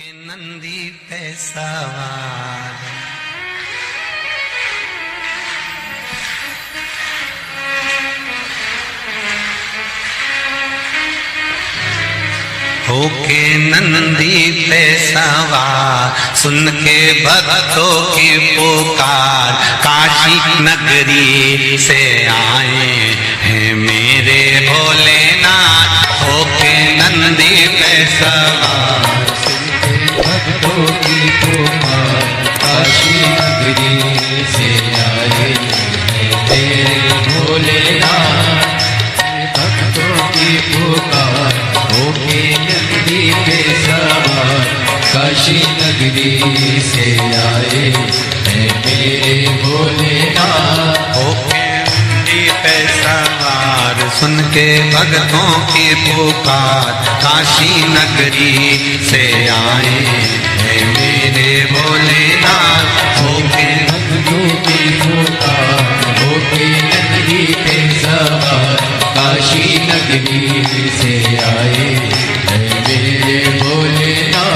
नंदी पे सवार होके नंदी पे सवार, सुन के भक्तों की पुकार, काशी नगरी से आए हैं मेरे भोलेनाथ। होके नंदी पे सवार, भक्तों की पुकार, काशी नगरी से आए तेरे भोलेनाथ। भक्तों की पुकार, होके नंदी पे सवार, काशी नगरी से आए मेरे भोलेनाथ। होके नंदी पे सवार, सुन के भक्तों की पुकार, काशी नगरी से आए हैं मेरे भोलेनाथ। होके भक्तों की पुकार, होके नंदी पे सवार, काशी नगरी से आए मेरे भोलेनाथ।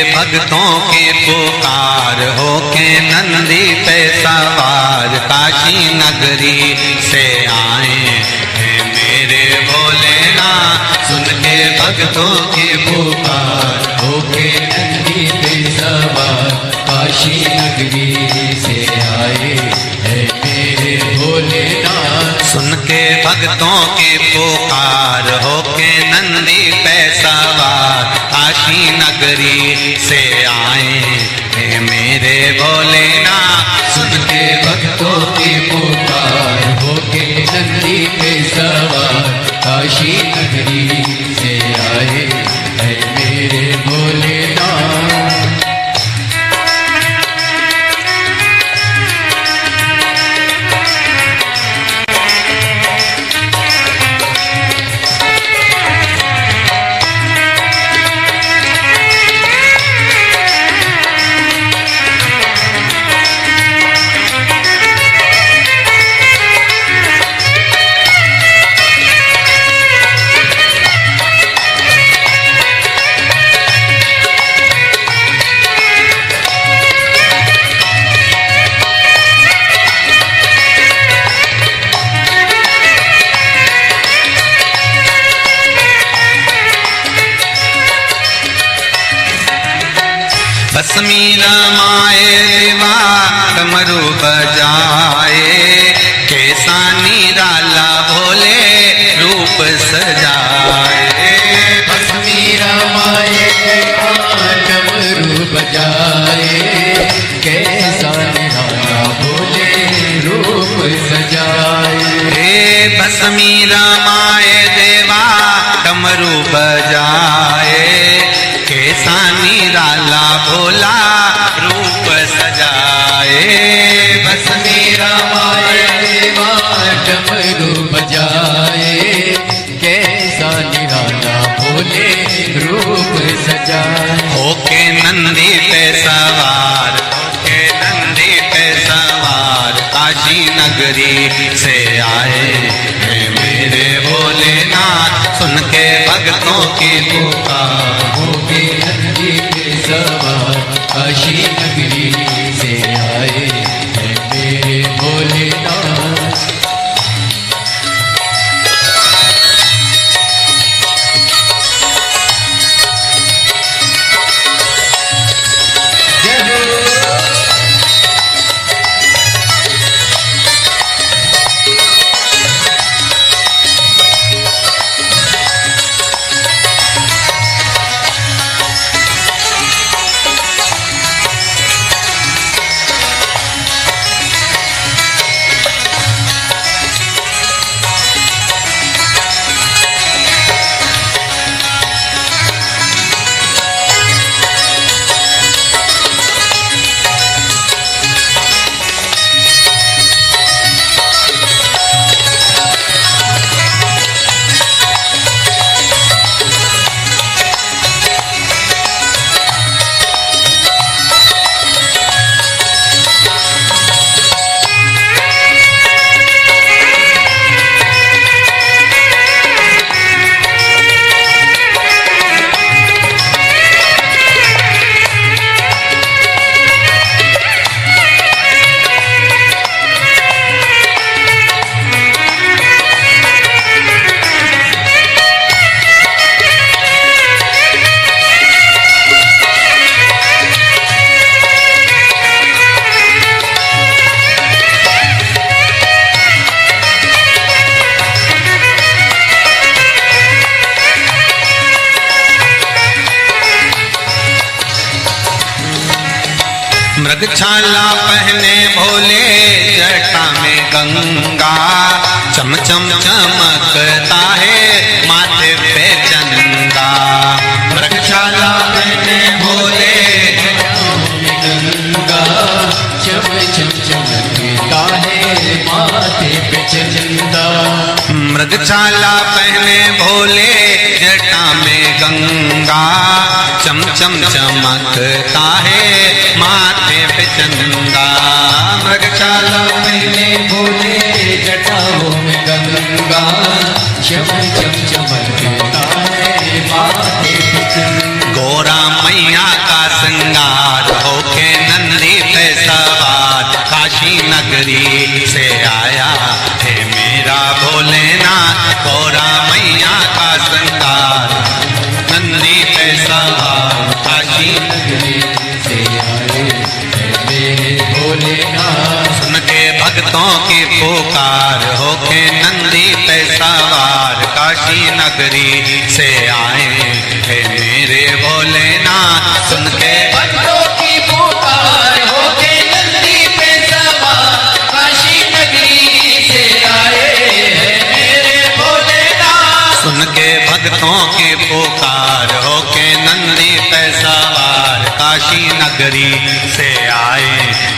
भक्तों की पुकार, होके नंदी पे सवार, काशी नगरी से आए हैं मेरे भोलेनाथ। सुन के भक्तों की पुकार, होके नंदी पे सवार, काशी नगरी से आए हैं मेरे भोलेनाथ। सुन के भक्तों की पुकार, होके नंदी पे सवार, काशी नगरी से आए हैं मेरे भोलेनाथ। सुन के भक्तों की पुकार, होके नंदी पे सवार, काशी नगरी से आए हैं मेरे भोलेनाथ। भस्मी रमाए देवा डमरू बजाए, कैसा निराला भोले रूप सजाए। भस्मी रमाए देवा डमरू बजाए, कैसा निराला भोले रूप सजाए। भस्मी रमाए देवा डमरू बजाए, कैसा निराला भोला रूप सजाए। भस्मी रमाए देवा डमरू बजाए, कैसा निराला भोले रूप सजाए। होके नंदी पे सवार, होके नंदी पे सवार, काशी नगरी से आए हैं मेरे भोलेनाथ। सुन के भक्तों की पुकार, होके नंदी पे सवार, काशी नगरी से आए हैं मेरे भोलेनाथ। मृगछाला पहने भोले जटा में गंगा, चम चम चमकता है माथे पे चंदा। मृगछाला पहने भोले गंगा, चम चम चमकता है माथे पे चंदा। मृगछाला पहने भोले जटा में गंगा, चम चम चमकता है माथे पे चंदा। मृगछाला पहने भोले जटाओं में गंगा, चम चम चमकता है माथे पे चंदा। गोरा मैया का श्रृंगार होके नंदी पे सवार, काशी नगरी से आया है मेरा भोलेनाथ। गोरा मैया का श्रृंगार नंदी पे सवार, काशी नगरी से आए है मेरे भोलेनाथ। सुन के भक्तों की पुकार होके नंदी पे सवार, काशी नगरी से आए है मेरे भोलेनाथ। सुन के भक्तों की पुकार होके नंदी पे सवार, काशी नगरी से आए हैं मेरे भोलेनाथ। सुन के भक्तों की पुकार होके नंदी पे सवार, काशी नगरी से आए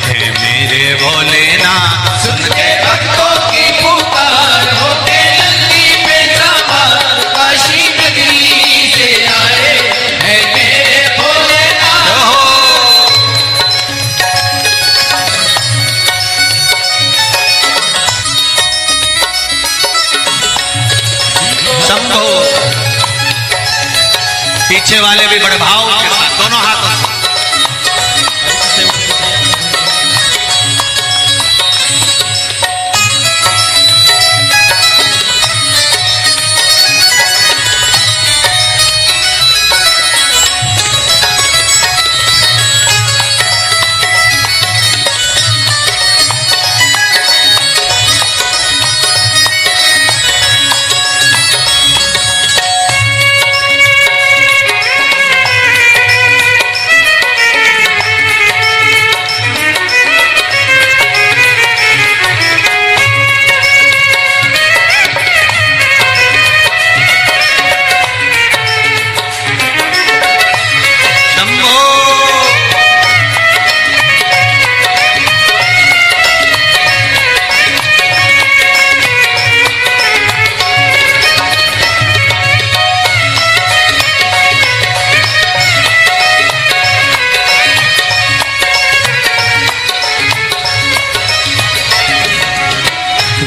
हैं मेरे भोलेनाथ। सुन के भक्तों की पुकार होके नंदी पे सवार, काशी नगरी से आए हैं मेरे भोलेनाथ। शंभो। पीछे वाले भी बड़े भाव के साथ दोनों हाथों से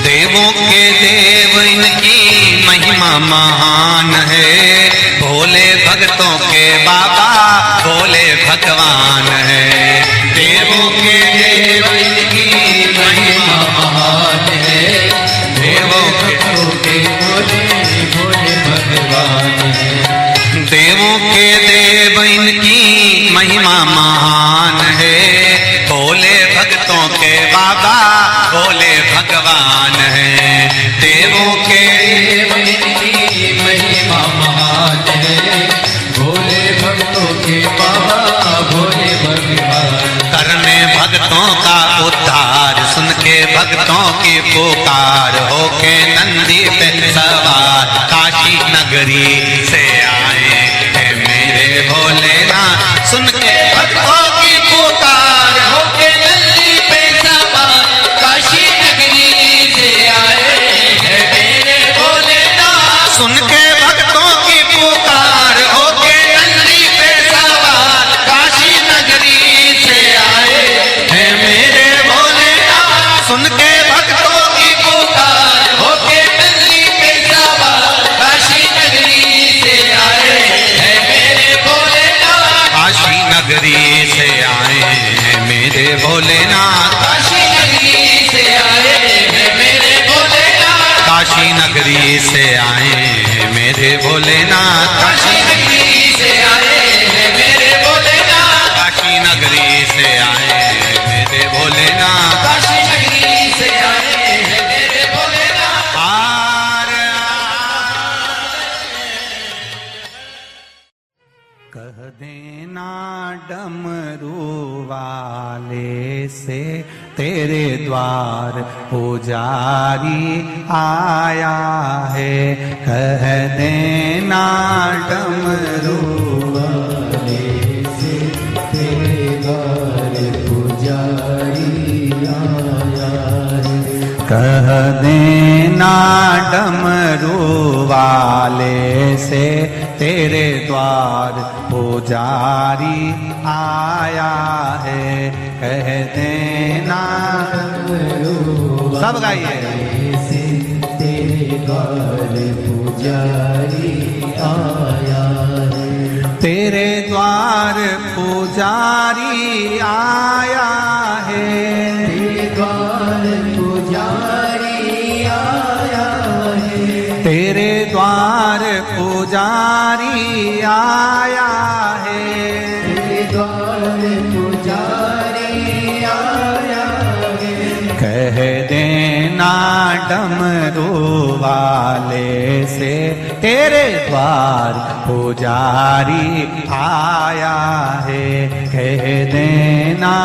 देवों के देव इनकी महिमा महान है, भोले भक्तों के बाबा भोले भगवान है। देवों के देव इनकी महिमा महान है, देवों के भोले भोले भगवान है। देवों के देव इनकी महिमा महान है, भोले भक्तों के बाबा भोले भगवान है। देवों के देव इनकी महिमा महान है, भोले भक्तों के बाबा भोले भगवान। करने भक्तों का उद्धार, सुन के भक्तों की पुकार होके नंदी पे सवार, काशी नगरी से आए हैं मेरे भोलेनाथ। सुन के भक्तों की पुकार होके नंदी पे सवार, काशी नगरी से आए हैं मेरे भोलेनाथ। सुन के भक्तों की पुकार होके नंदी पे सवार, काशी नगरी से आए हैं मेरे भोलेनाथ। सुन के भक्तों की पुकार होके नंदी पे सवार, काशी नगरी से आए हैं मेरे भोलेनाथ। काशी नगरी से आए हैं मेरे भोलेनाथ। काशी नगरी से आए हैं मेरे भोलेनाथ। काशी नगरी से आए हैं मेरे भोलेनाथ। काशी नगरी से आए हैं मेरे भोलेनाथ। काशी नगरी से आए हैं मेरे भोलेनाथ। काशी नगरी से आए हैं मेरे भोलेनाथ। आर कह देना डमरू वाले से तेरे द्वार पुजारी आया है। कह देना डमरू वाले से तेरे द्वार पुजारी आया है। कह देना डमरू वाले से तेरे द्वार पुजारी आया है। कह देना सब गाइए से तेरे द्वार पुजारी आया है। तेरे द्वार पुजारी आया है। तेरे द्वार पुजारी आया है। तेरे द्वार पुजारी आया है। तेरे द्वार पुजारी आया है। कह देना डमरू वाले से तेरे द्वार पुजारी आया है। कह देना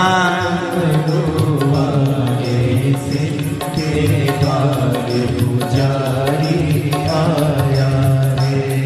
डमरू वाले से तेरे द्वार पुजारी आया है।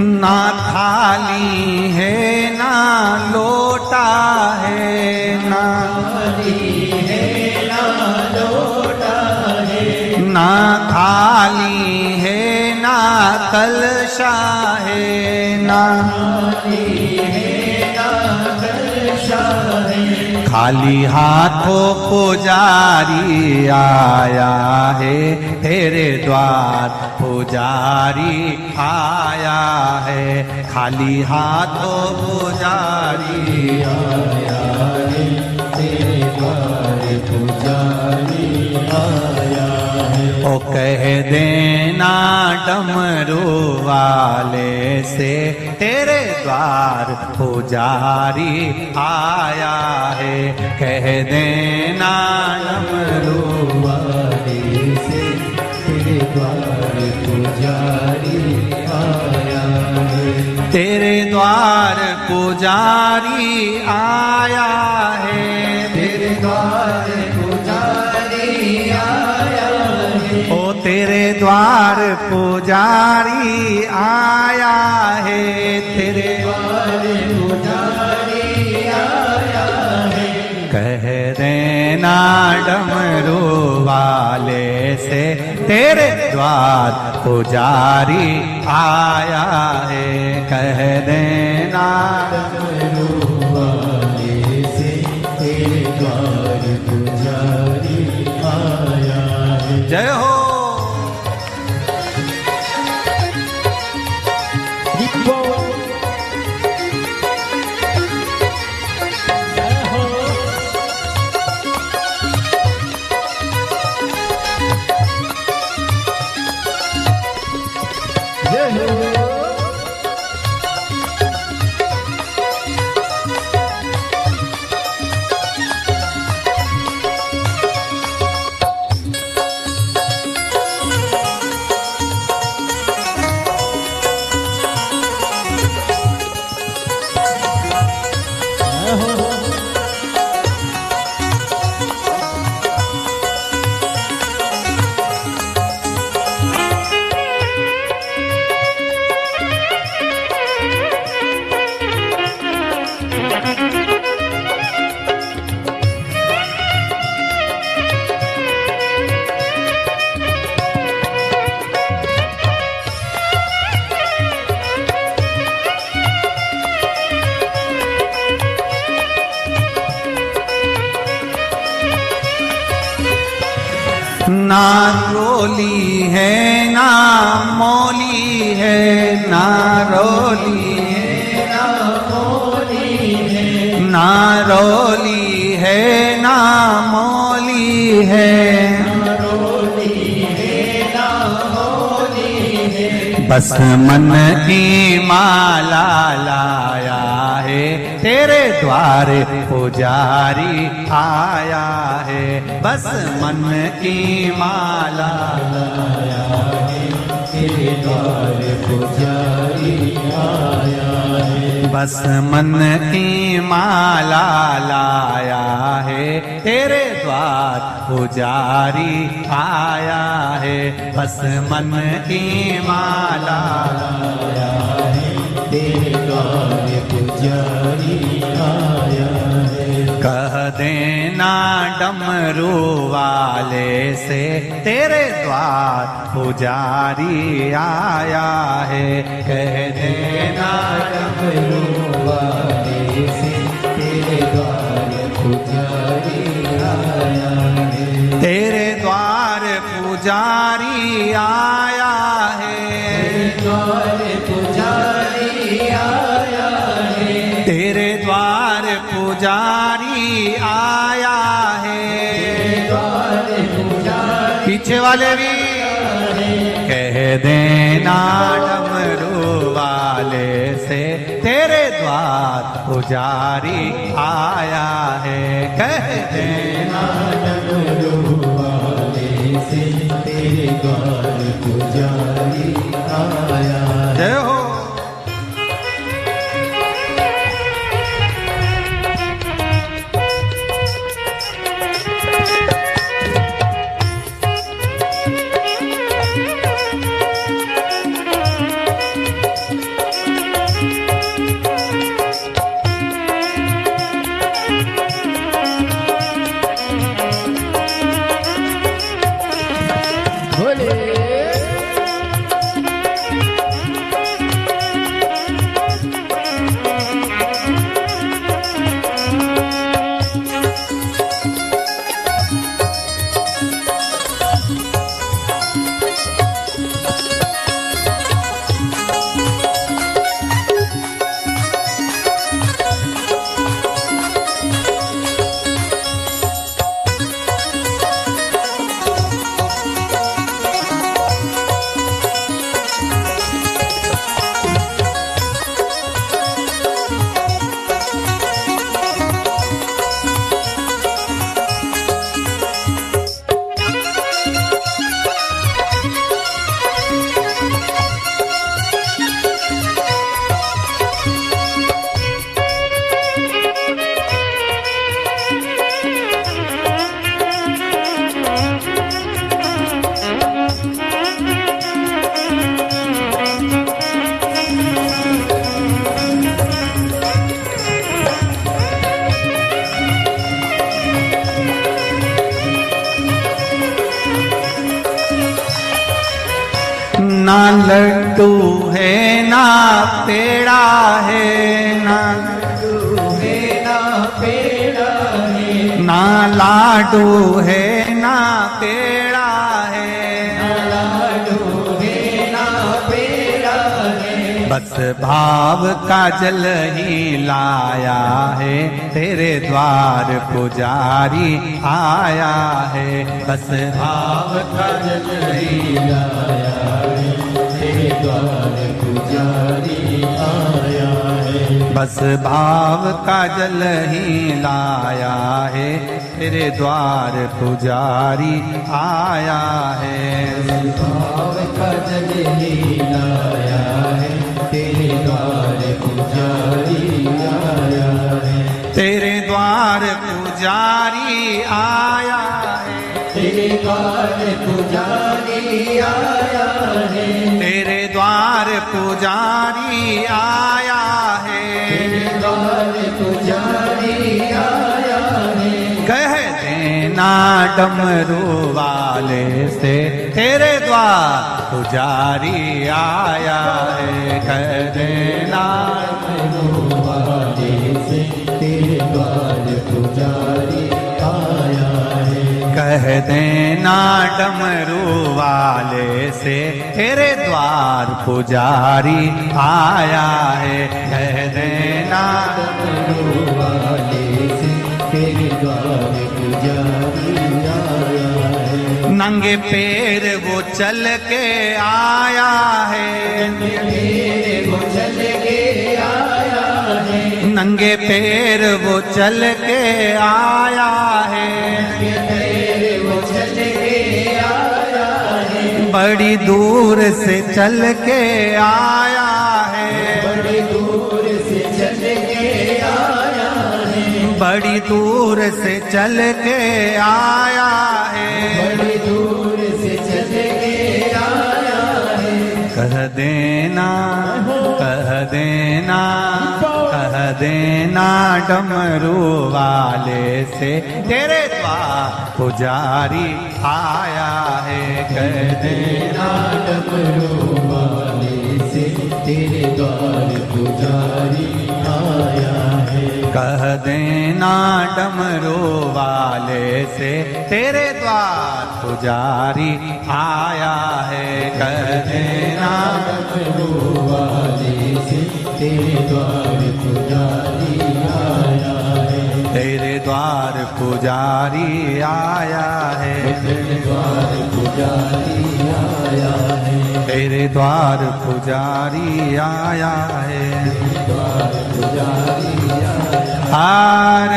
ना थाली है ना लोटा है। ना थाली है ना लोटा है। ना थाली है ना कलशा है। ना थाली है ना कलशा है। खाली हाथों पुजारी आया है। तेरे द्वार पुजारी आया है। खाली हाथों पुजारी आया है। तेरे द्वार पुजारी आया है। ओ कह देना डमरू वाले से तेरे द्वार पुजारी आया है। कह देना डमरू वाले से तेरे द्वार पुजारी आया है। तेरे द्वार पुजारी आया है। तेरे द्वार पुजारी आया है। ओ तेरे द्वार पुजारी आया है। तेरे द्वार पुजारी आया है। कह देना डमरू वाले से तेरे द्वार पुजारी आया है। कह देना डमरू वाले से तेरे द्वार पुजारी आया है। जय हो। ना रोली है ना मौली है, ना रोली है ना मौली है, ना रोली है ना मौली है, ना रोली है ना मौली है। बस मन की माला लाया है, तेरे द्वार पुजारी आया है। बस मन की माला लाया है, तेरे द्वार पुजारी आया है। बस मन की माला लाया है, तेरे द्वार पुजारी आया है। बस मन की माला लाया है, तेरे द्वार पुजारी आया है। कह देना डमरू वाले से, तेरे द्वार पुजारी आया है। कह देना डमरू वाले से, तेरे द्वार पुजारी आया है। तेरे द्वार पुजारी आया है, द्वार पुजारी आया है। तेरे द्वार पुजारी आया है, द्वार पुजारी। पीछे वाले भी कह देना डमरू वाले से, तेरे द्वार पुजारी आया है। कह देना डमरू वाले से, तेरे द्वार पुजारी आया है। जय हो। ना लड्डू है ना पेड़ा है, ना लड्डू है ना पेड़ा है, ना लाडू है ना पेड़ा है, ना लाडू है ना पेड़ा है। बस भाव का जल ही लाया है, तेरे द्वार पुजारी आया है। बस भाव का जल ही लाया है, तेरे द्वार पुजारी आया है। बस भाव का जल ही लाया है, तेरे द्वार पुजारी आया है। भाव का जल ही लाया है, तेरे द्वार पुजारी आया है। तेरे द्वार पुजारी आया है, तेरे द्वार पुजारी आया है। तेरे द्वार पुजारी आया है, तेरे द्वार पुजारी आया है। कह देना डमरू वाले से, तेरे द्वार पुजारी आया है। कह देना डमरू वाले से, तेरे द्वार पुजारी आया है। कह देना डमरू वाले से तेरे द्वार पुजारी आया है। कह देना डमरू वाले से तेरे द्वार पुजारी आया है। नंगे पैर वो चल के आया है। वो चल के आया है। नंगे पैर वो चल के आया है। वो चल के आया है। बड़ी दूर से चल के आया है। बड़ी दूर से चल के आया है। बड़ी दूर से चल के आया है। बड़ी दूर से चल के आया है। कह देना कह देना कह देना डमरू वाले से तेरे द्वार पुजारी आया है। कह देना डमरू वाले से तेरे द्वार पुजारी आया है। कह देना डमरू वाले से तेरे द्वार पुजारी आया है। कह देना डमरू वाले से तेरे द्वार पुजारी आया है। तेरे द्वार पुजारी आया है। तेरे द्वार पुजारी आया है। तेरे द्वार पुजारी आया है। द्वार पुजारी आया हार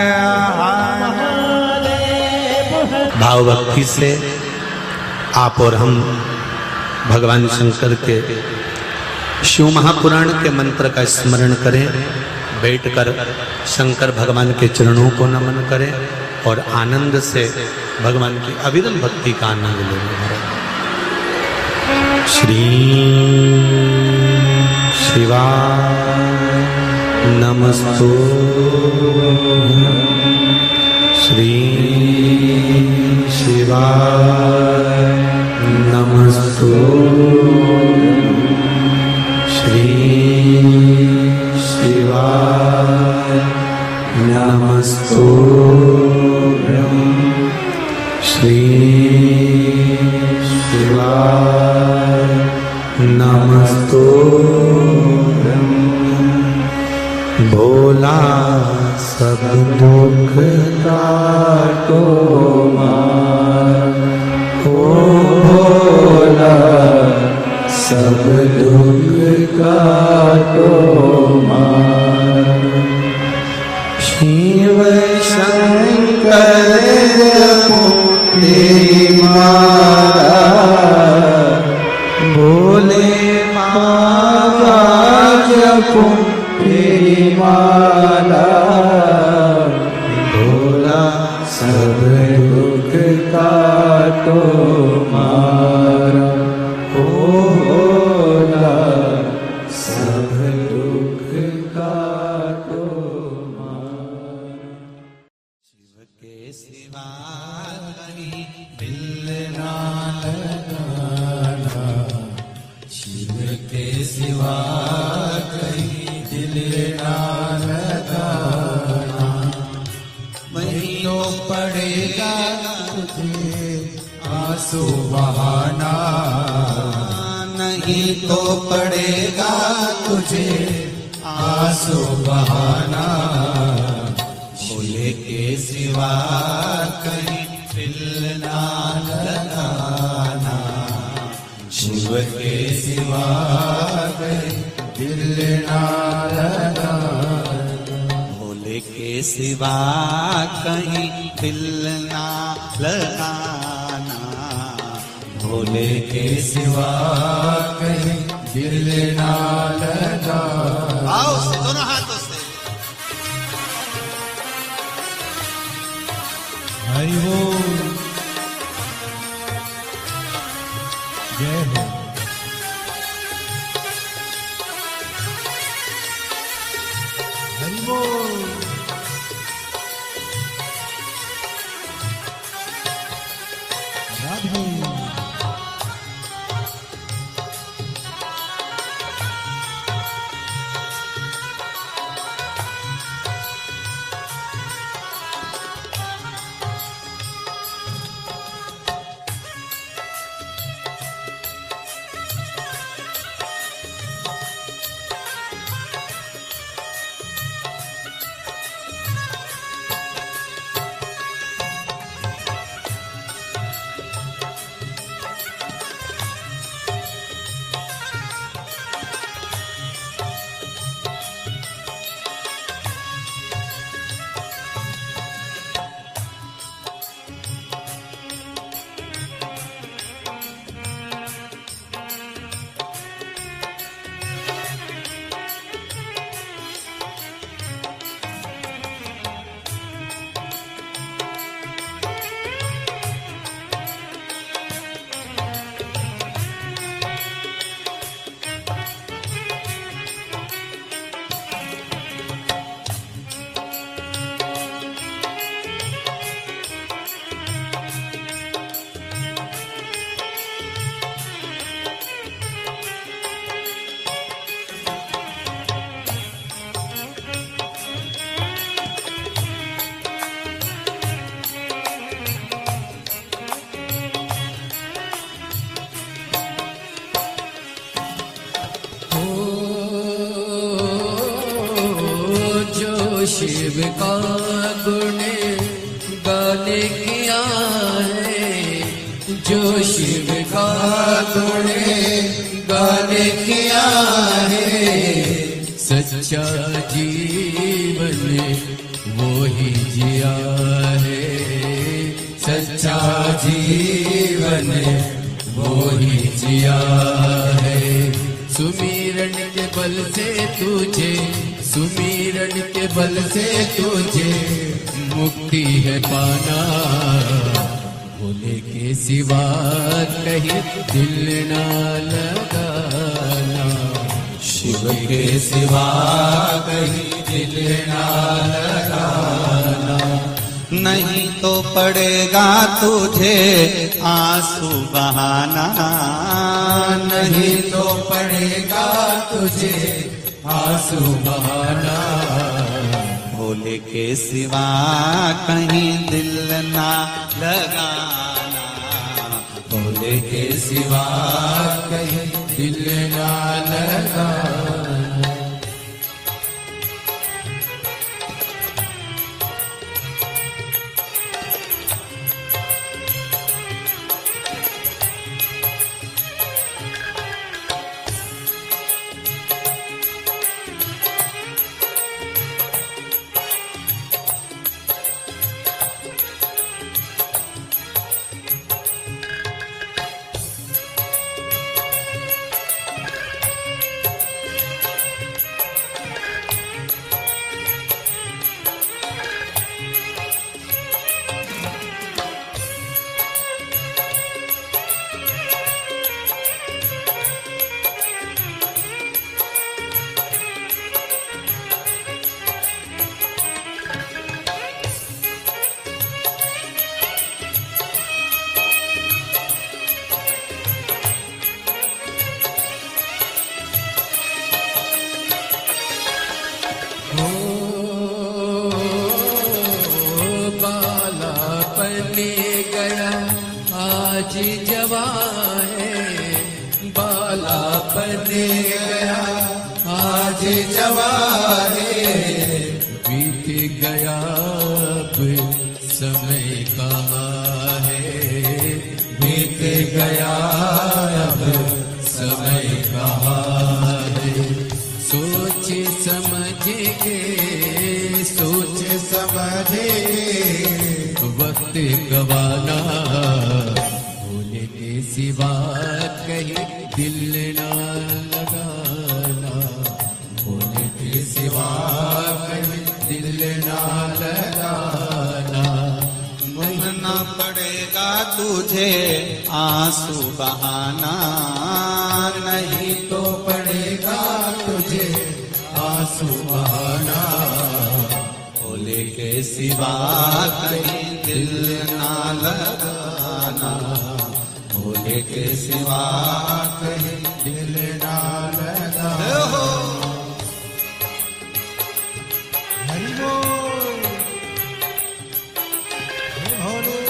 हार भाव भक्ति से आप और हम भगवान शंकर के शिव महापुराण के मंत्र का स्मरण करें। बैठकर शंकर भगवान के चरणों को नमन करें और आनंद से भगवान की अविरल भक्ति का आनंद लें। श्री शिवाय नमस्तुभ्यं। श्री शिवाय नमस्तुभ्यं। श्री शिवाय नमस्तुभ्यं। श्री शिवाय नमस्तुभ्यं। भोला सब दुख काटो मार। ओ भोला सब दुख काटो मार। शिव शंकर तेरी मारा। भोले बाबा जपो तेरी माला। भोला सब दुख काटो मारा। ओ भोला सब दुख काटो मारा। शिव के सिवा कहीं दिल ना लगाना। शिव के सिवा कहीं दिल ना लगाना। वही तो पड़ेगा तुझे आंसू बहाना। नहीं तो पड़ेगा तुझे आंसू बहाना। भोले के सिवा कहीं दिल ना लगाना। शिव के सिवा कहीं दिल ना लगाना। भोले के सिवा कहीं दिल ना लगाना। भोले के सिवा कहीं दिल ना लगाना। आओ से दोनों हाथों से। हरि बोल। जय हो। हरि बोल। राधे। शिव का गुण गाने किया है, जो शिव का गुण गाने किया है, सच्चा जीवन वो ही जिया है, सच्चा जीवन वो ही जिया है। सुमिरन के बल से तुझे, सुमिरन के बल से तुझे मुक्ति है पाना, भोले के सिवा कहीं दिल ना लगाना, शिव के सिवा कहीं दिल ना लगाना। नहीं तो पड़ेगा तुझे आंसू बहाना, नहीं तो पड़ेगा तुझे आंसू बहाना, भोले के सिवा कहीं दिल ना लगाना, भोले के सिवा कहीं दिल ना लगाना। गया आज जवान है, बालापन गया आज जवान है, बीत गया अब समय कहाँ है, बीत गया अब समय कहाँ है। सोच समझ के, सोच समझ के वक्त गवाना, भोले के सिवा कहीं दिल ना लगाना, भोले के सिवा कहीं दिल ना लगाना। भूलना पड़ेगा तुझे आंसू बहाना, नहीं तो पड़ेगा तुझे आंसू बहाना, भोले के सिवा कहीं दिल ना लगाना, भोले के सिवा कहीं दिल ना लगाना। हरि बोल भोले।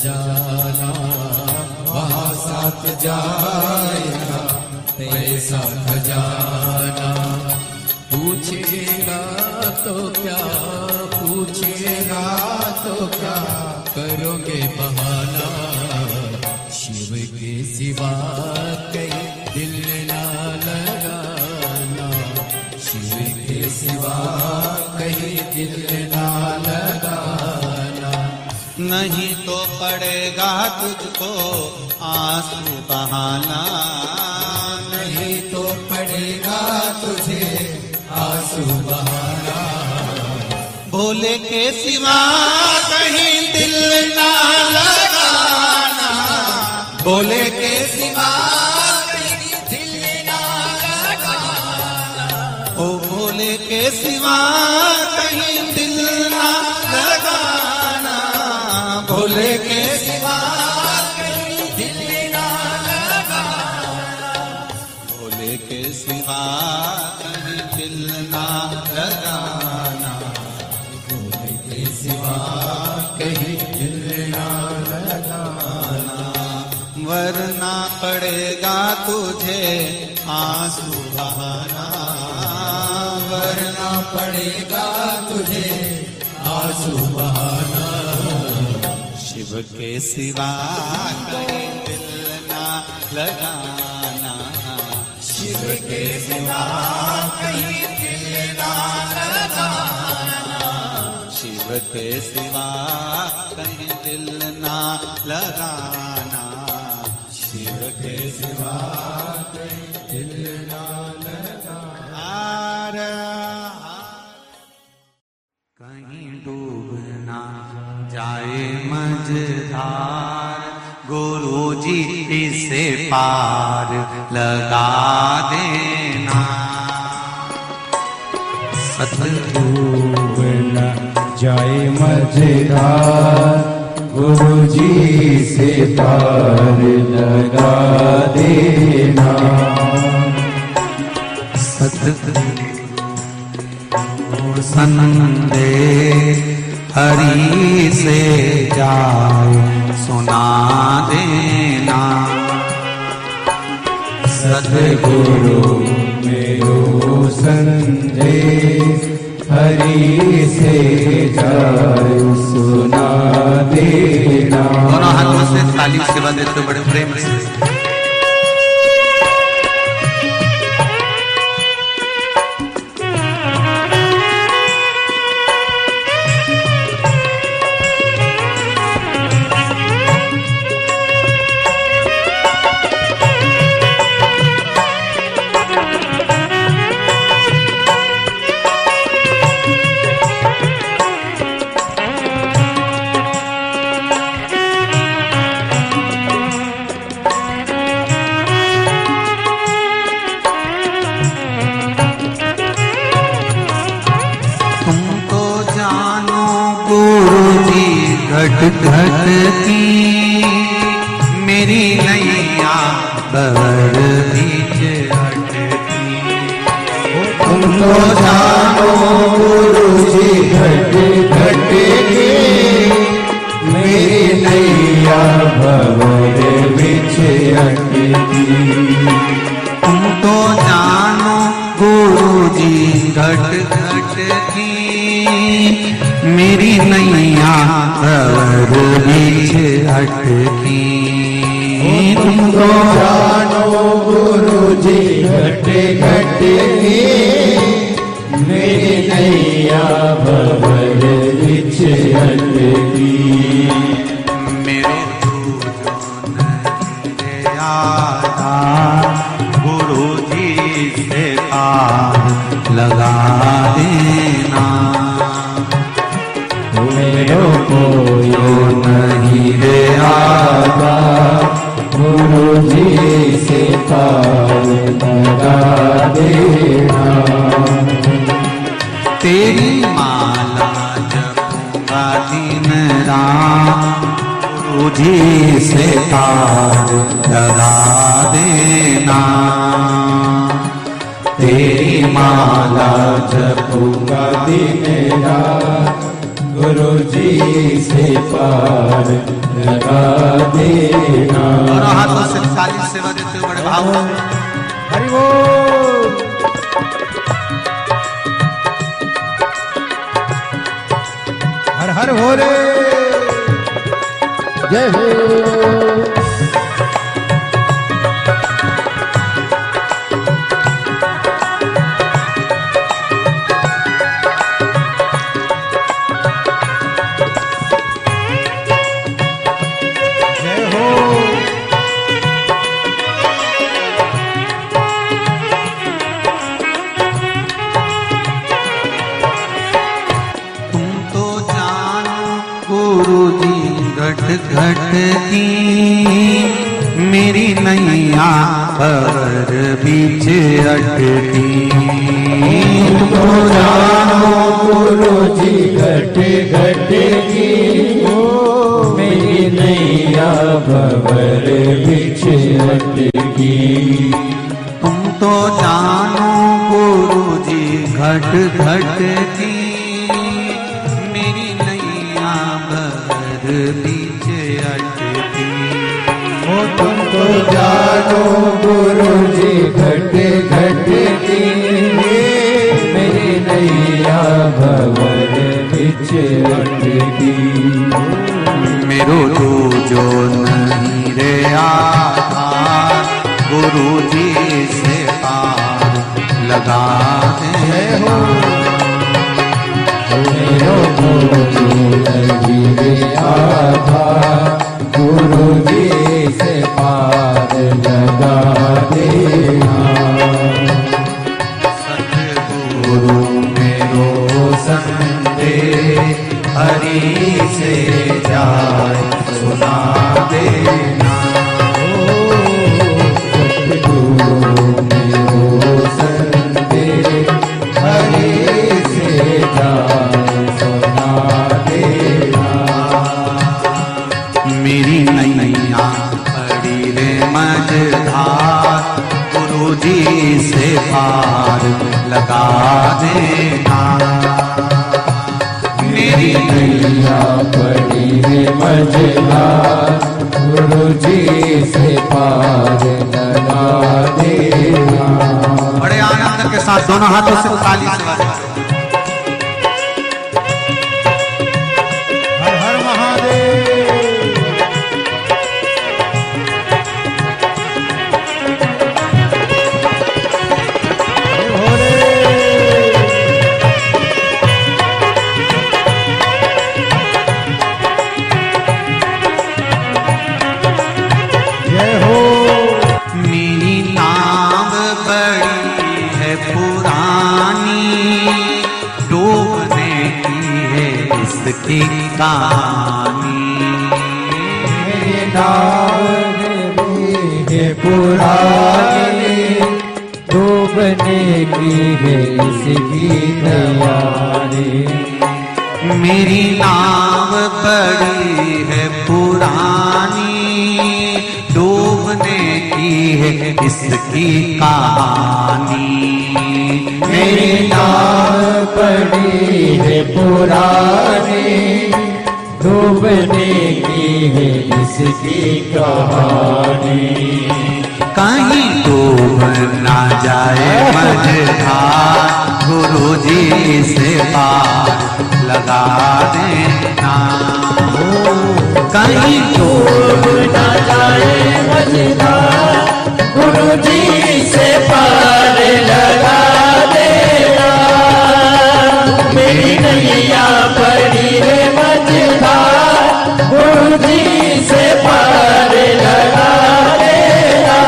जाना, वहाँ साथ जाएगा पैसा खजाना। पूछेगा तो क्या, पूछेगा तो क्या, करोगे बहाना। शिव के सिवा कहीं दिल ना लगाना, शिव के सिवा कहीं दिल ना लगाना। नहीं तो पड़ेगा तुझको आंसू बहाना, नहीं तो पड़ेगा तुझे आंसू बहाना। भोले के सिवा कहीं दिल ना लगाना, भोले के सिवा कहीं दिल ना लगाना। ओ भोले के सिवा कहीं दिल ना लगाना, भोले के सिवा कहीं दिल ना लगाना। भोले के सिवा कहीं दिल ना लगाना, भोले के सिवा कहीं दिल ना लगाना। वरना पड़ेगा तुझे आंसू बहाना, वरना पड़ेगा तुझे आंसू बहाना। शिव के सिवा कहीं दिल ना लगाना, शिव के सिवा कहीं दिल ना लगाना। शिव के सिवा कहीं दिल ना लगाना, शिव के सिवा कहीं दिल ना लगाना। कहीं डूब ना जाए मझधार, गुरुजी इसे पार लगा देना। डूब न जाए मझधार, गुरुजी से पार लगा देना। सतगुरु संदेश हरि से जाए सुना देना। सतगुरु मेरो संदेश हरि से जाए सुना देना। दोनों हाथों से ताली सेवा देते बड़े प्रेम से। घट घट की मेरी नैया बड़ बीच अटकी। तुम तो जानो गुरुजी घट घट की मेरी नैया भंवर बिछ अटकी। तुम तो जानो गुरुजी घट घट की मेरी नैया भंवर बीच अटकी। तुम तो जानो गुरुजी घट घट की मेरी नैया भंवर बिछ अटकी। मेरे तुझो नहीं आता गुरुजी से पार लगा देना। मेरो कोई नहीं रे आता गुरुजी से पार लगा देना। तेरी माला जपूंगा दिन रात गुरुजी से पार लगा देना। तेरी माला जपूंगा दिन रात गुरु जी से पार लगा देना। और हाथों से ताली सेवा देते हुए बड़े भाव हरि बोल। हर हर भोले जय हो। घट की मेरी नैया पर बीच अटकी। तो जानो गुरु जी घट घट की मेरी नैया भंवर बीच अटकी। तुम तो जानो गुरु जी घट घट की मेरी नैया भंवर बीच अटकी। ओ तुम तो जानो गुरु जी घट घट की मेरी नैया भंवर बीच अटकी। मेरो जो नहीं रे आधार गुरु जी से पार लगा दे हो। मेरो जो नहीं रे आधार गुरु जी से पार लगा देना। सतगुरु मेरो संदेश हरि से जाए सुना देना। सतगुरु मेरो संदेश हरि से जाए सुना देना। मेरी नैया पड़ी रे मझधार गुरु जी से पार लगा देना। मेरी नैया पड़ी है मझधार गुरु जी से पार लगा देना। बड़े आनंद के साथ दोनों हाथों से ताली से बजाएं। हर हर महादेव। मेरी नाव बड़ी है पुरानी डूबने की है इसकी कहानी। मेरी नाव है पुरानी डूबने की है इसकी तैयारी। मेरी नाव बड़ी है पुरानी डूबने की है इसकी कहानी। मेरी नाव बड़ी है पुरानी डूबने की है इसकी कहानी। कहीं डूब ना जाए मझधार गुरु जी से पार लगा देना। कहीं डूब ना जाए मझधार गुरु जी से पार लगा देना। मेरी नैया पड़ी है मझधार गुरु जी से पार लगा देना।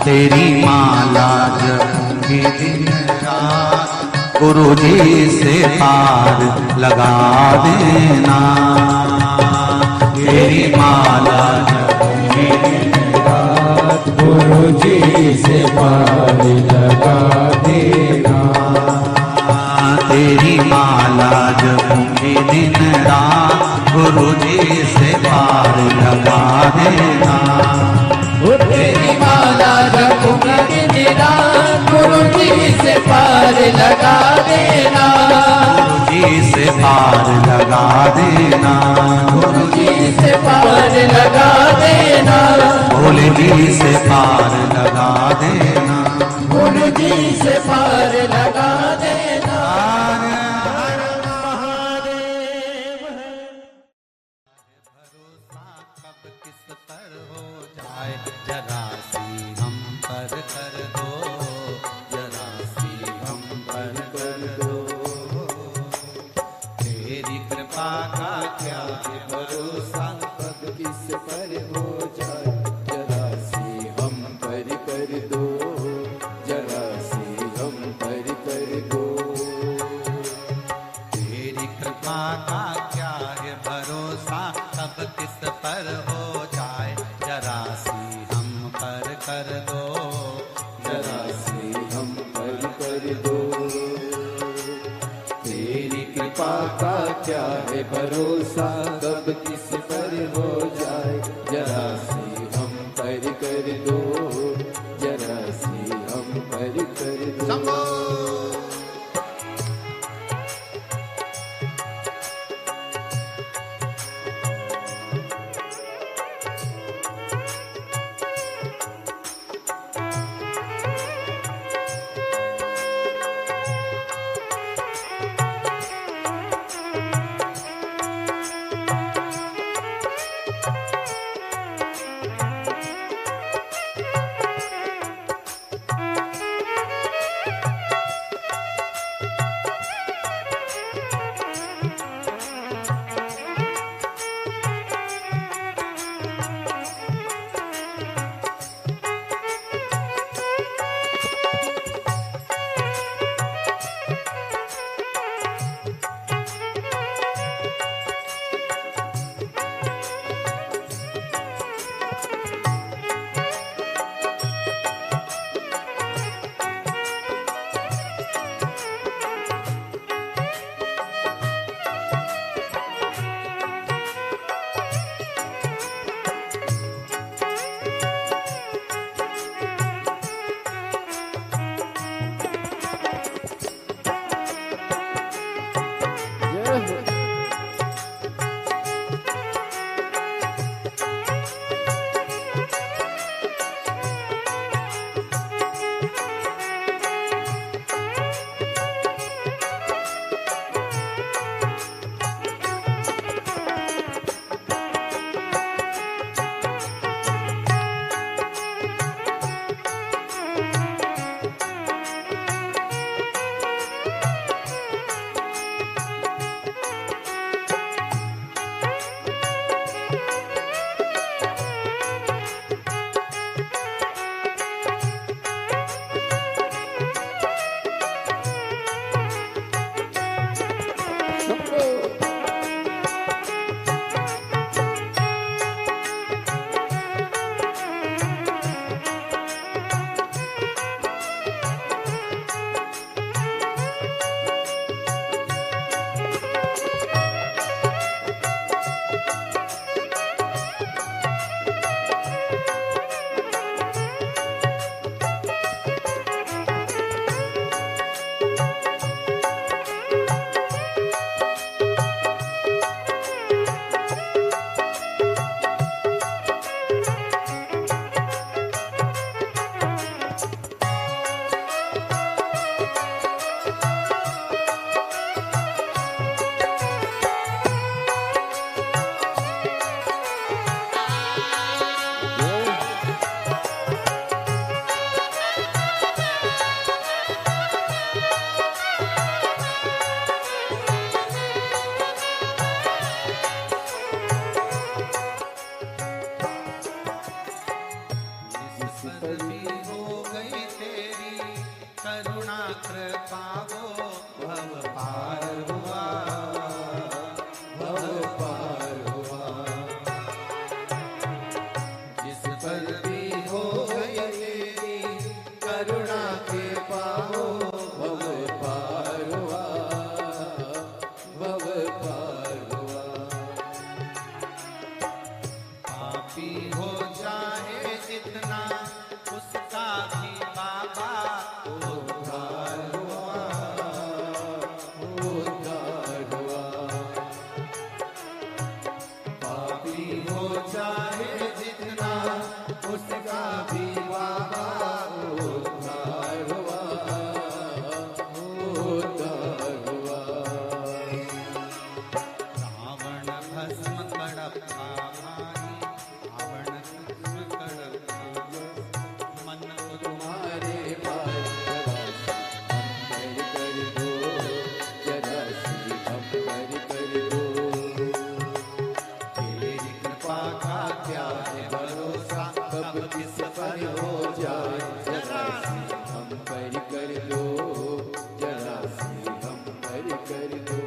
तेरी माला जपूंगी दिन रात गुरु जी से पार लगा देना। तेरी माला जपूंगी दिन रात गुरु जी से पार लगा देना। तेरी माला जपूंगी दिन रात गुरु जी से पार लगा देना। तेरी माला जपूंगी दिन रात गुरु जी से पार लगा देना। गुरु जी से पार लगा देना, गुरु जी से पार लगा देना, भोले जी से पार लगा देना, गुरु जी से पार लगा देना। भरोसा कब किस पर हो जाए, जरा सी हम पर कर दो, जरा सी हम पर कर दो। तेरी कृपा का क्या है भरोसा, कब किस पर हो जाए, जरा सी हम पर कर दो, जरा सी हम पर कर दो। तेरी कृपा का क्या है भरोसा, कब किस पर हो जाए, जरा सी हम पर कर दो, जरा सी हम पर कर दो। तेरी कृपा का क्या है भरोसा, कब किस पर हो जाए, जरा सी हम पर कर दो, जरा सी हम पर कर दो। चाहे जितना उसका भी बाबा उद्धार हुआ, उद्धार हुआ। रावण भस्म कड़प्पा भाई, रावण भस्म कड़प्पा, मन को तुम्हारे पास जरा सी हम कर दो, तेरी कृपा का क्या है भरोसा, कब किस पर हो जाए, जरा सी हम कर दो, जरा सी हम कर दो।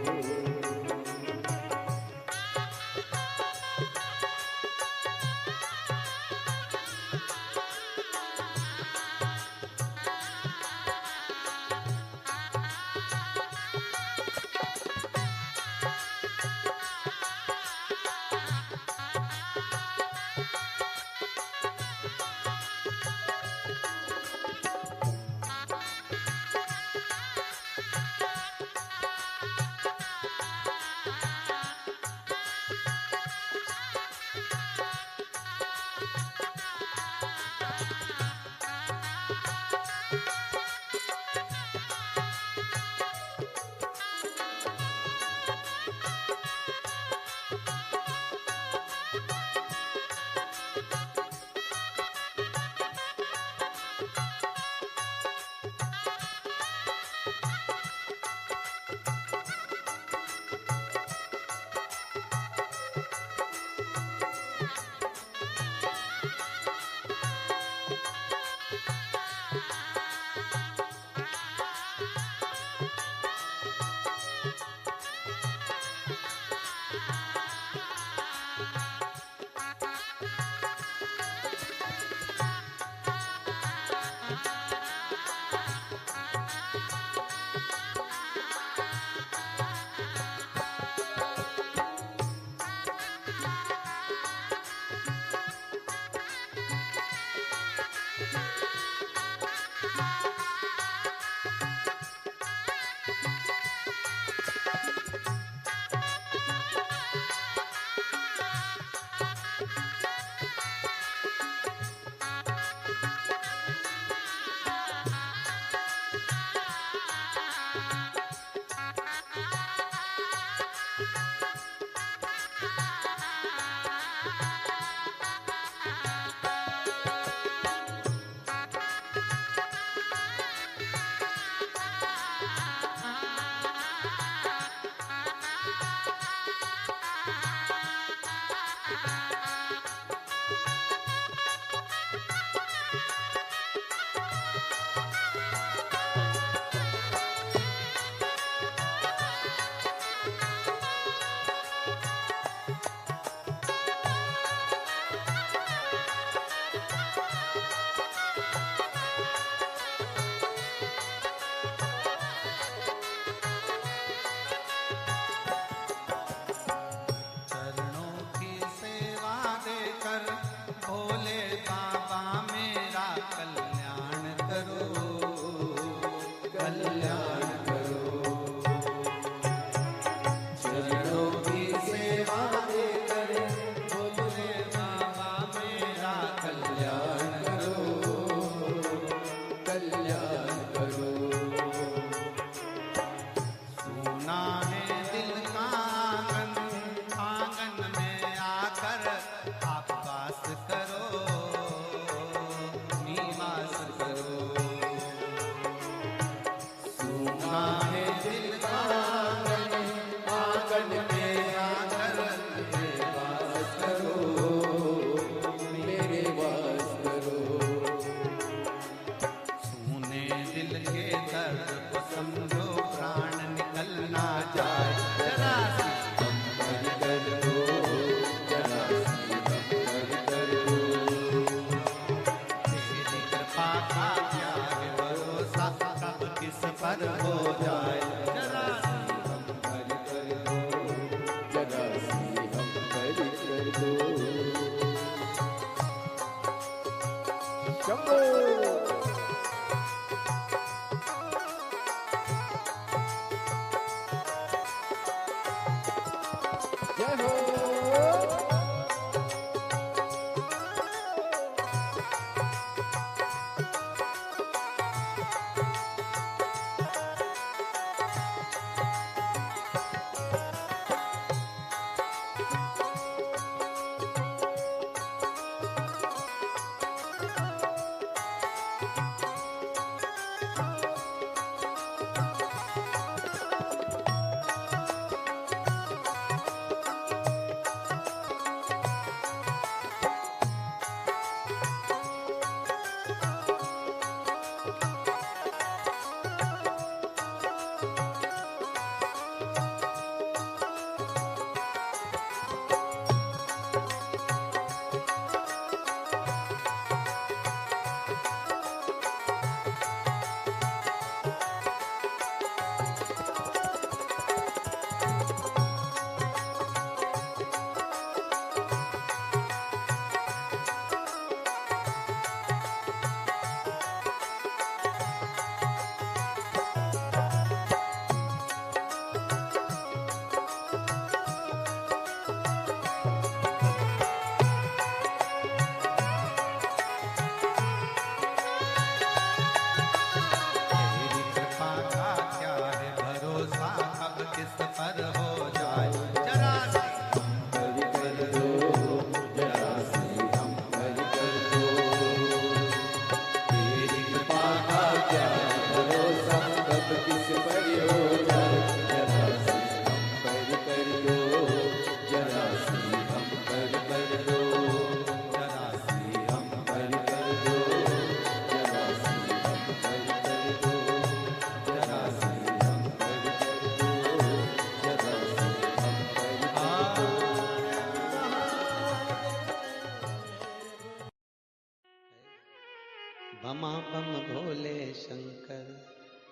बमा बम भोले शंकर,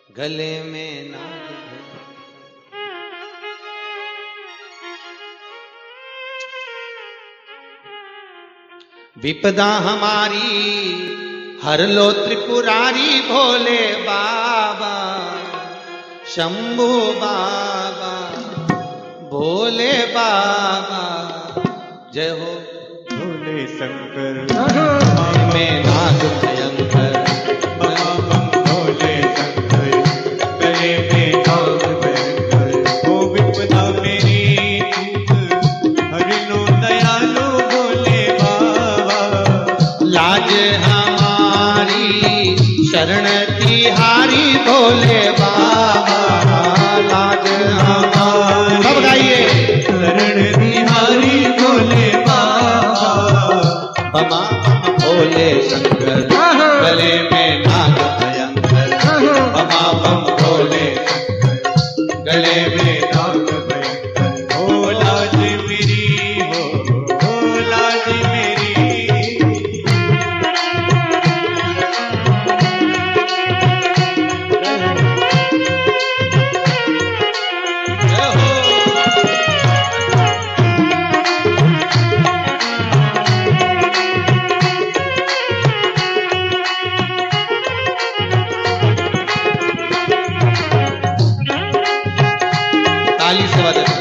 गले में नाग भैंकर। विपदा हमारी हर लो त्रिपुरारी भोले बाबा, शंभू बाबा, भोले बाबा, जय हो भोले शंकर में नाग भयंकर। भोले शंकर गले में नाग भयंकर। ओ विपदा मेरी हर लो दयालु भोले बाबा, लाज हमारी शरण तिहारी भोले बाबा, लाज हमारी। सब गाइए। शरण तिहारी भोले बाबा, बमा बम भोले शंकर, गले में नाग भयंकर। बमा बम भोले शंकर, गले में नाग भयंकर। ओ लाज मेरी हो लाज मेरी। जय हो। ताली से बजाते।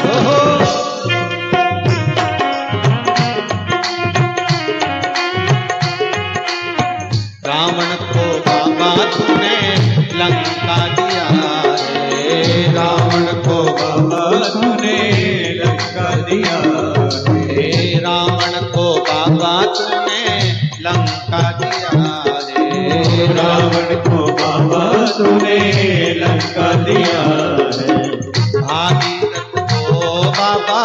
ओहो। रावण को बाबा तूने लंका दिया रे, रावण को बाबा तूने लंका दिया रे, रावण को बाबा तूने लंका दिया रे, रावण को बाबा तूने लंका दिया है। भागीरथ को बाबा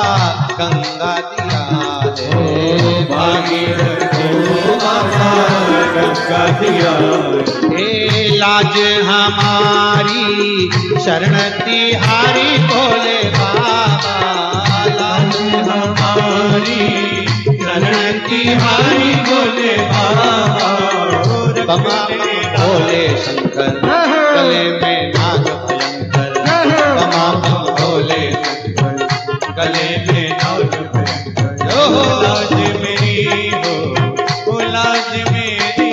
गंगा दिया रे, भागीरथ को बाबा गंगा दिया हे लाज हमारी शरण तिहारी भोले बाबा, लाज हमारी शरण तिहारी भोले बाबा। बमा भोले शंकर, गले में नाग भयंकर। बमा बम भोले शंकर, गले में नाग भयंकर। ओहो। लाज मेरी हो लाज मेरी।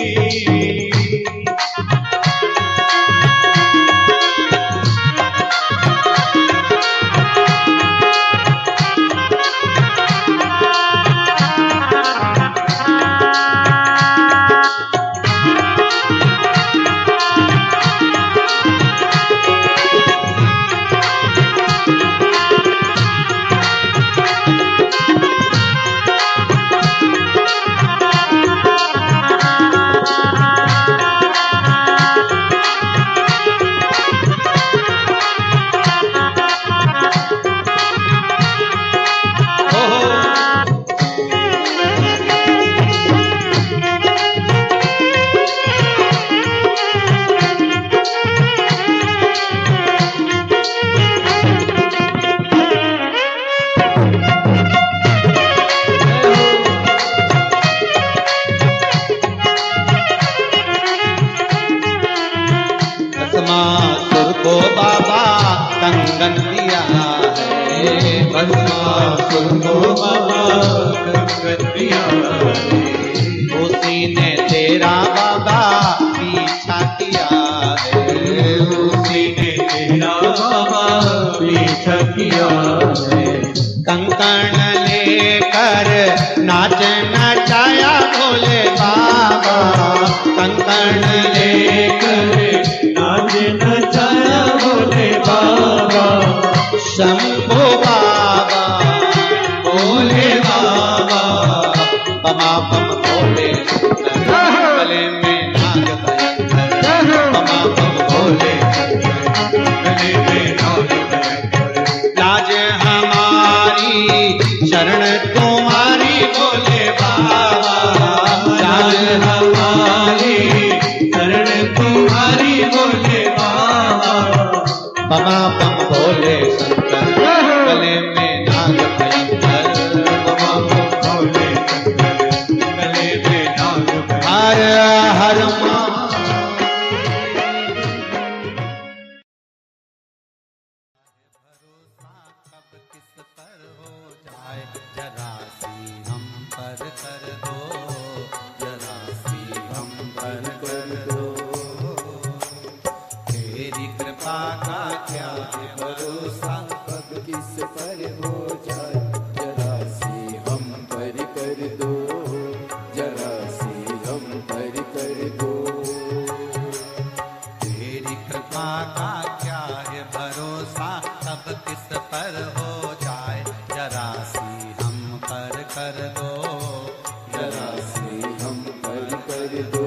भस्मासुर को बाबा कंगन दिया है, भस्मासुर को बाबा कंगन दिया है। उसी ने तेरा बाबा पीछा किया है, उसी ने तेरा बाबा पीछा किया है। कंकण लेकर नाच नचाया भोले बाबा, कंकण लेकर नाच नचाया भोले बाबा। शंभो बाबा, भोले बाबा, बमा बम भोले शंकर, गले में नाग भयंकर। बमा बम भोले शंकर, गले में नाग भयंकर। लाज हमारी शरण तुम्हारी भोले बाबा, कृपा का क्या है भरोसा, कब किस पर हो जाए, जरा सी हम पर कर दो, जरा सी हम पर कर दो। तेरी कृपा का क्या है भरोसा, कब किस पर हो जाए, जरा सी हम पर कर दो, जरा सी हम पर कर दो।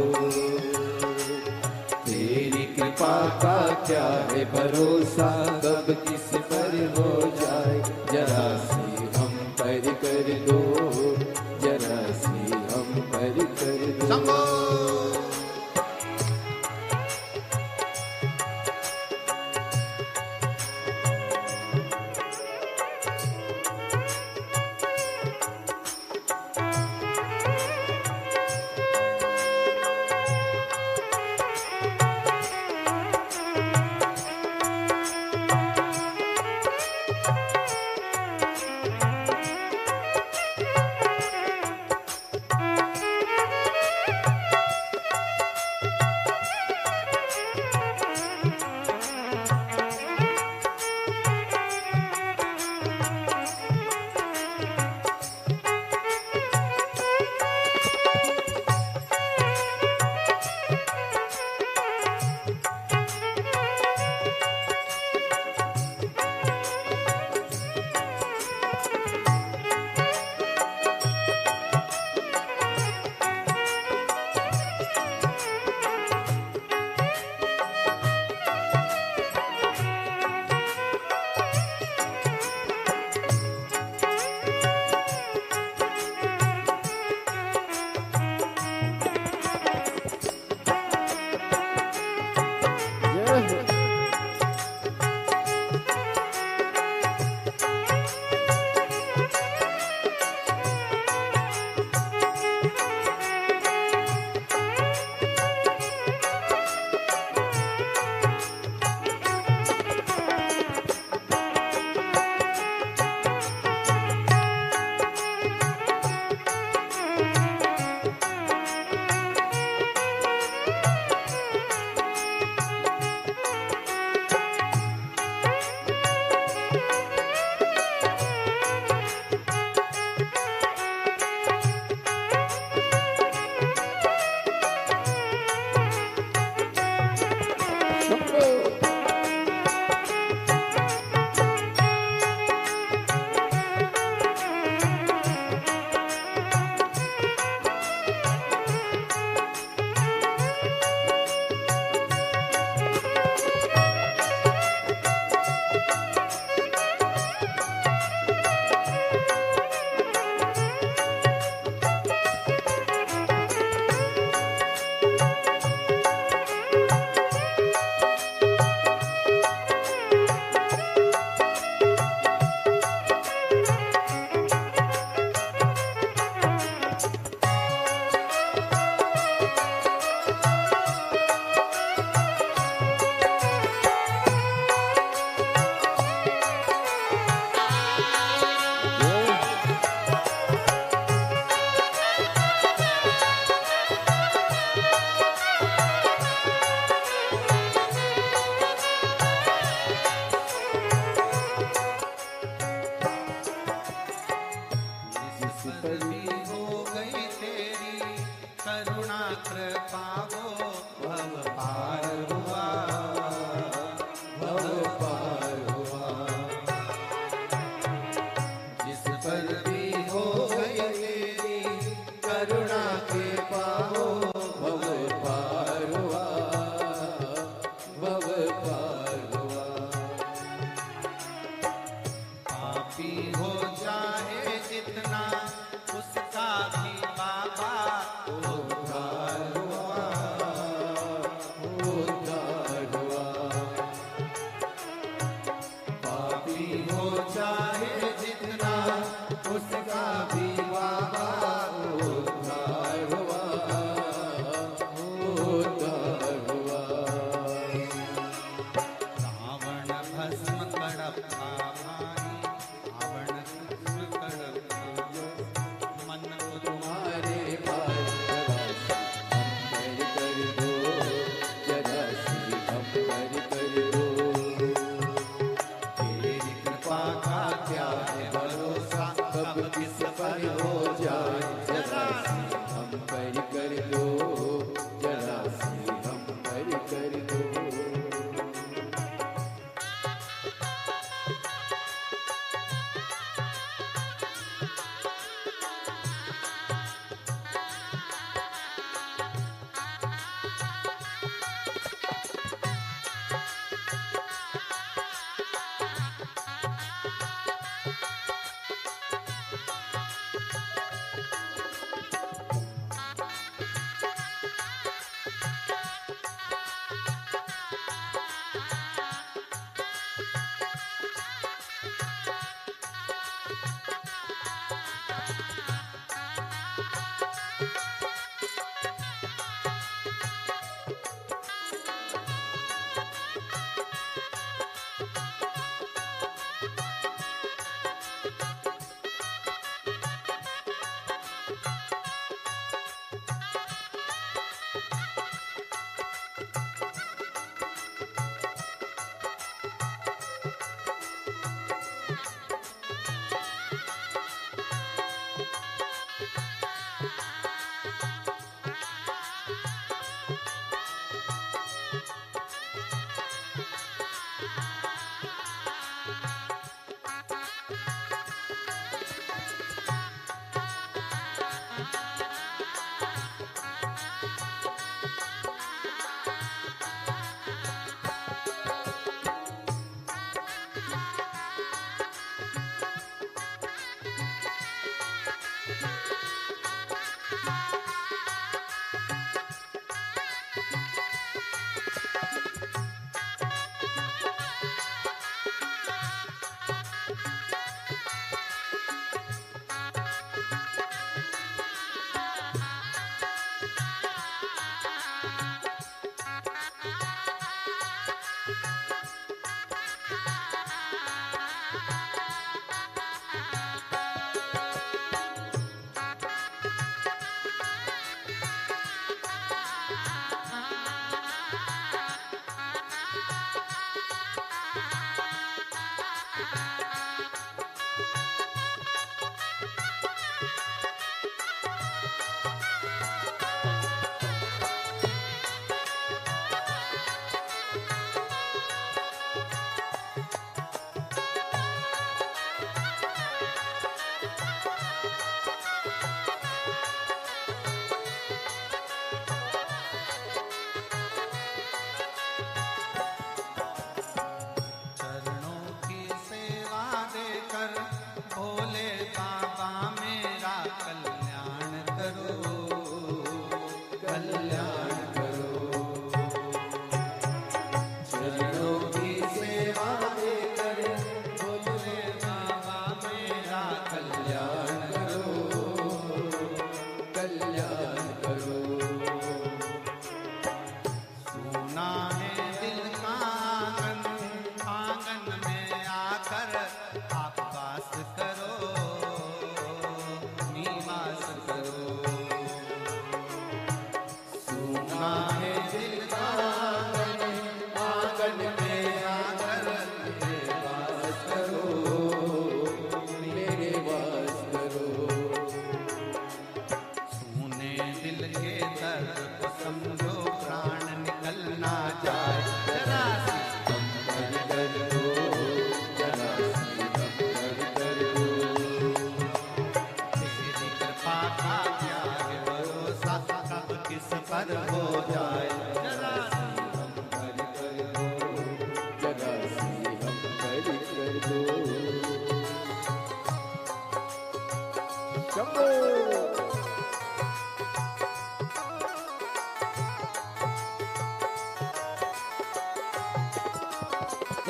तेरी कृपा का क्या है भरोसा, कब किस पर हो जाए, जरा सी हम पर कर दो, जरा सी हम पर कर दो।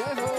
जय हो।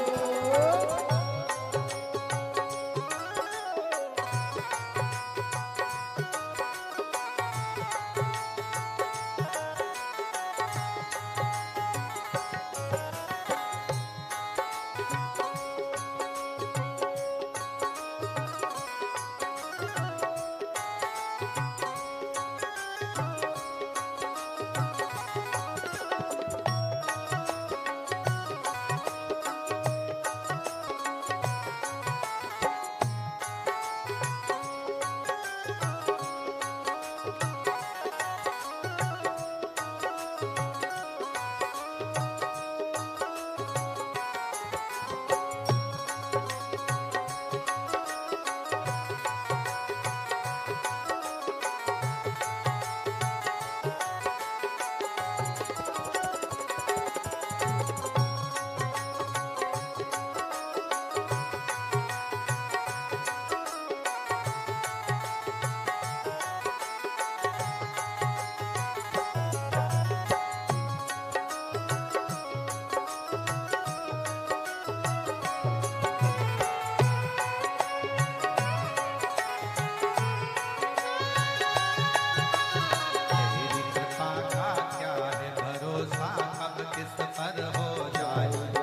तेरी कृपा का क्या है भरोसा, कब किस पर हो जाए